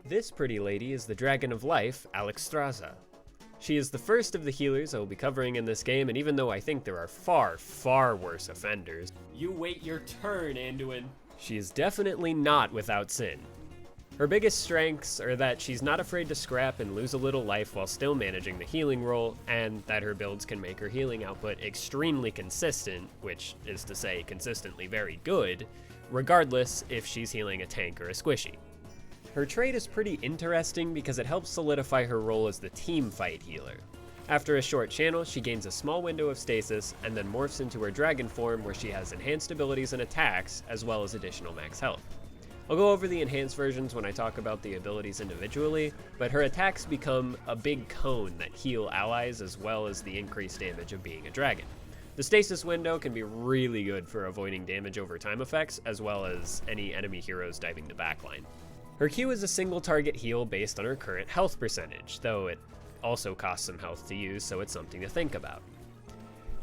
This pretty lady is the Dragon of Life, Alexstrasza. She is the first of the healers I will be covering in this game, and even though I think there are far, far worse offenders, You wait your turn, Anduin. she is definitely not without sin. Her biggest strengths are that she's not afraid to scrap and lose a little life while still managing the healing role, and that her builds can make her healing output extremely consistent, which is to say consistently very good, regardless if she's healing a tank or a squishy. Her trait is pretty interesting because it helps solidify her role as the team fight healer. After a short channel, she gains a small window of stasis and then morphs into her dragon form where she has enhanced abilities and attacks, as well as additional max health. I'll go over the enhanced versions when I talk about the abilities individually, but her attacks become a big cone that heal allies as well as the increased damage of being a dragon. The stasis window can be really good for avoiding damage over time effects, as well as any enemy heroes diving the backline. Her Q is a single target heal based on her current health percentage, though it also costs some health to use, so it's something to think about.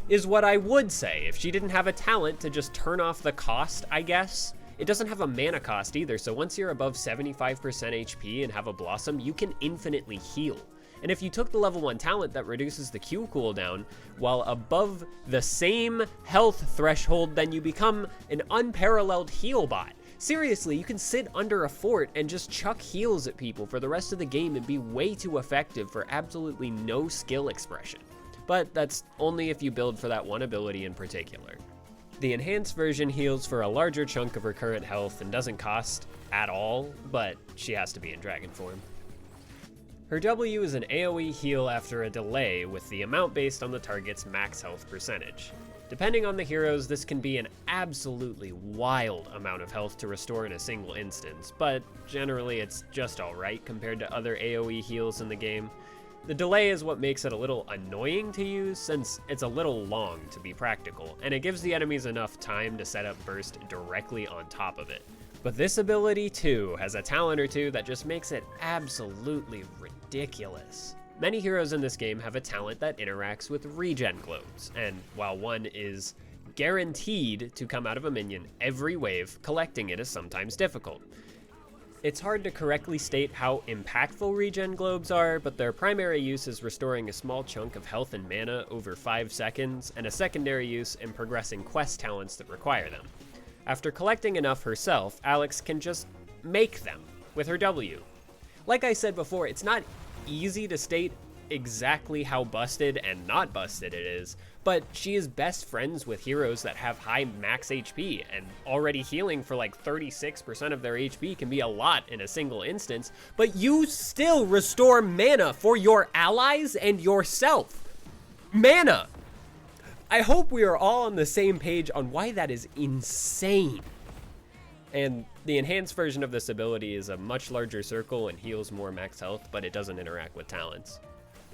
Is what I would say if she didn't have a talent to just turn off the cost, I guess. It doesn't have a mana cost either, so once you're above 75% HP and have a Blossom, you can infinitely heal. And if you took the level 1 talent that reduces the Q cooldown while above the same health threshold, then you become an unparalleled heal bot. Seriously, you can sit under a fort and just chuck heals at people for the rest of the game and be way too effective for absolutely no skill expression. But that's only if you build for that one ability in particular. The enhanced version heals for a larger chunk of her current health and doesn't cost at all, but she has to be in dragon form. Her W is an AoE heal after a delay with the amount based on the target's max health percentage. Depending on the heroes, this can be an absolutely wild amount of health to restore in a single instance, but generally it's just alright compared to other AoE heals in the game. The delay is what makes it a little annoying to use since it's a little long to be practical, and it gives the enemies enough time to set up burst directly on top of it. But this ability too has a talent or two that just makes it absolutely ridiculous. Many heroes in this game have a talent that interacts with regen globes, and while one is guaranteed to come out of a minion every wave, collecting it is sometimes difficult. It's hard to correctly state how impactful regen globes are, but their primary use is restoring a small chunk of health and mana over 5 seconds, and a secondary use in progressing quest talents that require them. After collecting enough herself, Alex can just make them with her W. Like I said before, it's not easy to state exactly how busted and not busted it is, but she is best friends with heroes that have high max HP, and already healing for like 36% of their HP can be a lot in a single instance, but you still restore mana for your allies and yourself. Mana! I hope we are all on the same page on why that is insane. And the enhanced version of this ability is a much larger circle and heals more max health, but it doesn't interact with talents.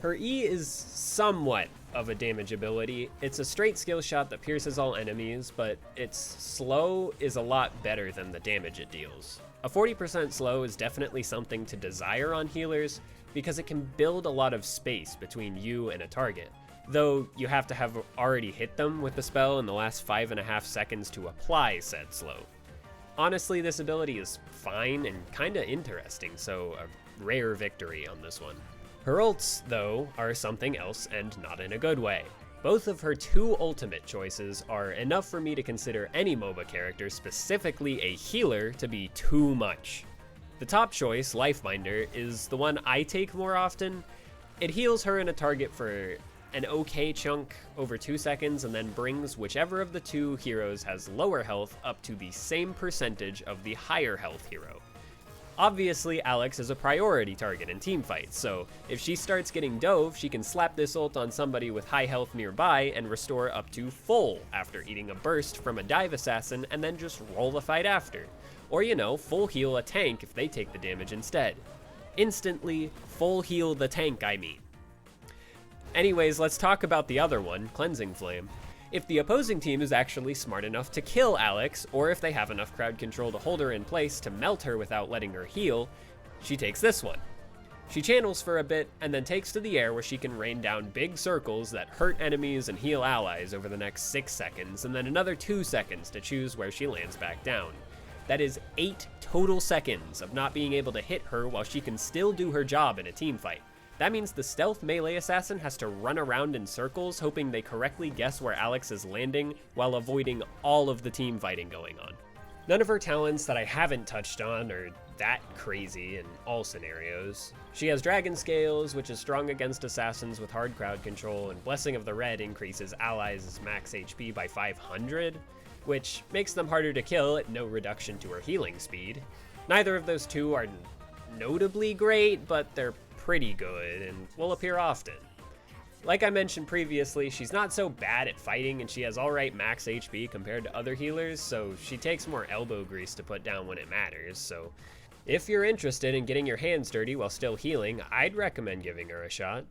Her E is somewhat of a damage ability. It's a straight skill shot that pierces all enemies, but its slow is a lot better than the damage it deals. A 40% slow is definitely something to desire on healers because it can build a lot of space between you and a target, though you have to have already hit them with the spell in the last 5.5 seconds to apply said slow. Honestly, this ability is fine and kinda interesting, so a rare victory on this one. Her ults, though, are something else and not in a good way. Both of her 2 ultimate choices are enough for me to consider any MOBA character, specifically a healer, to be too much. The top choice, Lifebinder, is the one I take more often. It heals her and a target for an okay chunk over 2 seconds and then brings whichever of the 2 heroes has lower health up to the same percentage of the higher health hero. Obviously, Alex is a priority target in teamfights, so if she starts getting dove, she can slap this ult on somebody with high health nearby and restore up to full after eating a burst from a dive assassin and then just roll the fight after. Or, you know, full heal a tank if they take the damage instead. Instantly full heal the tank, I mean. Anyways, let's talk about the other one, Cleansing Flame. If the opposing team is actually smart enough to kill Alex, or if they have enough crowd control to hold her in place to melt her without letting her heal, she takes this one. She channels for a bit, and then takes to the air where she can rain down big circles that hurt enemies and heal allies over the next 6 seconds, and then another 2 seconds to choose where she lands back down. That is 8 total seconds of not being able to hit her while she can still do her job in a team fight. That means the stealth melee assassin has to run around in circles hoping they correctly guess where Alex is landing while avoiding all of the team fighting going on. None of her talents that I haven't touched on are that crazy in all scenarios. She has Dragon Scales, which is strong against assassins with hard crowd control, and Blessing of the Red increases allies' max HP by 500, which makes them harder to kill at no reduction to her healing speed. Neither of those two are notably great, but they're pretty good and will appear often. Like I mentioned previously, she's not so bad at fighting and she has alright max HP compared to other healers, so she takes more elbow grease to put down when it matters. So if you're interested in getting your hands dirty while still healing, I'd recommend giving her a shot.